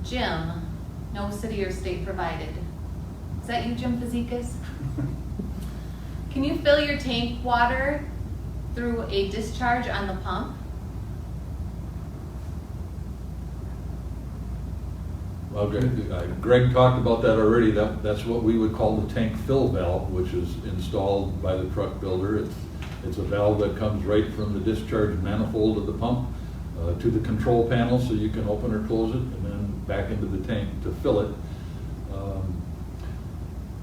Jim, no city or state provided. Is that you, Jim Fazekas? Can you fill your tank water through a discharge on the pump? Well, Greg talked about that already. That's what we would call the tank fill valve, which is installed by the truck builder. It's a valve that comes right from the discharge manifold of the pump to the control panel, so you can open or close it, and then back into the tank to fill it.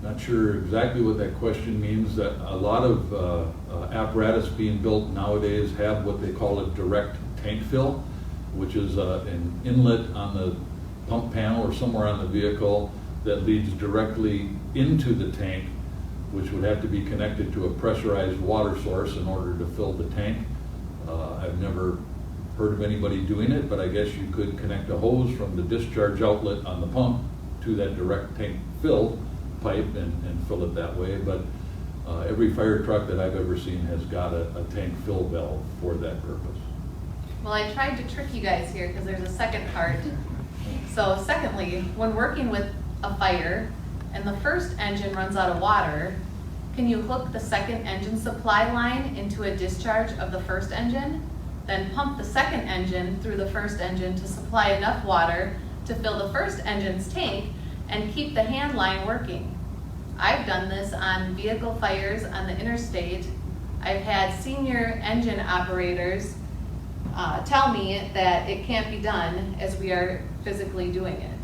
Not sure exactly what that question means. That a lot of apparatus being built nowadays have what they call a direct tank fill, which is an inlet on the pump panel or somewhere on the vehicle that leads directly into the tank, which would have to be connected to a pressurized water source in order to fill the tank. I've never heard of anybody doing it, but I guess you could connect a hose from the discharge outlet on the pump to that direct tank fill pipe and fill it that way. But every fire truck that I've ever seen has got a tank fill valve for that purpose. Well, I tried to trick you guys here because there's a second part. So secondly, when working with a fire and the first engine runs out of water, can you hook the second engine supply line into a discharge of the first engine, then pump the second engine through the first engine to supply enough water to fill the first engine's tank and keep the hand line working? I've done this on vehicle fires on the interstate. I've had senior engine operators tell me that it can't be done as we are physically doing it.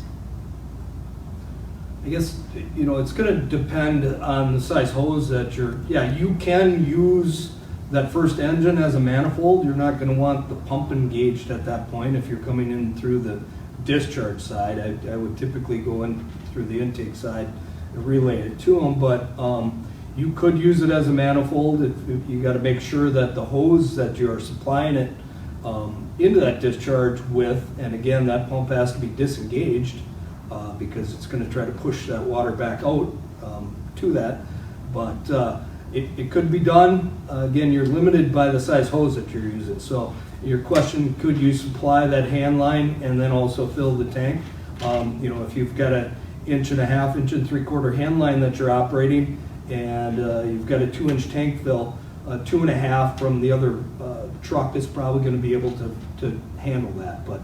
I guess, it's going to depend on the size hose that you can use that first engine as a manifold. You're not going to want the pump engaged at that point. If you're coming in through the discharge side, I would typically go in through the intake side and relay it to them, but you could use it as a manifold. You got to make sure that the hose that you are supplying it into that discharge with, and again, that pump has to be disengaged because it's going to try to push that water back out to that. But it could be done. Again, you're limited by the size hose that you're using. So your question, could you supply that hand line and then also fill the tank? If you've got an 1.5 inch, 1 3/4 hand line that you're operating, and you've got a 2-inch tank fill, 2.5 from the other truck is probably going to be able to handle that. But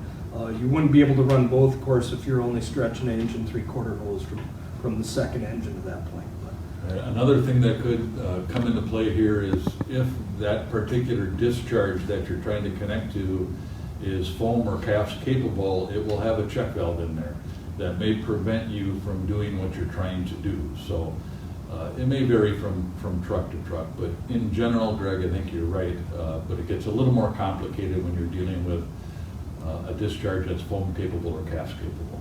you wouldn't be able to run both, of course, if you're only stretching an 1 3/4 hose from the second engine to that point. Another thing that could come into play here is if that particular discharge that you're trying to connect to is foam or CAFS capable, it will have a check valve in there that may prevent you from doing what you're trying to do. So it may vary from truck to truck, but in general, Greg, I think you're right, but it gets a little more complicated when you're dealing with a discharge that's foam capable or CAFS capable.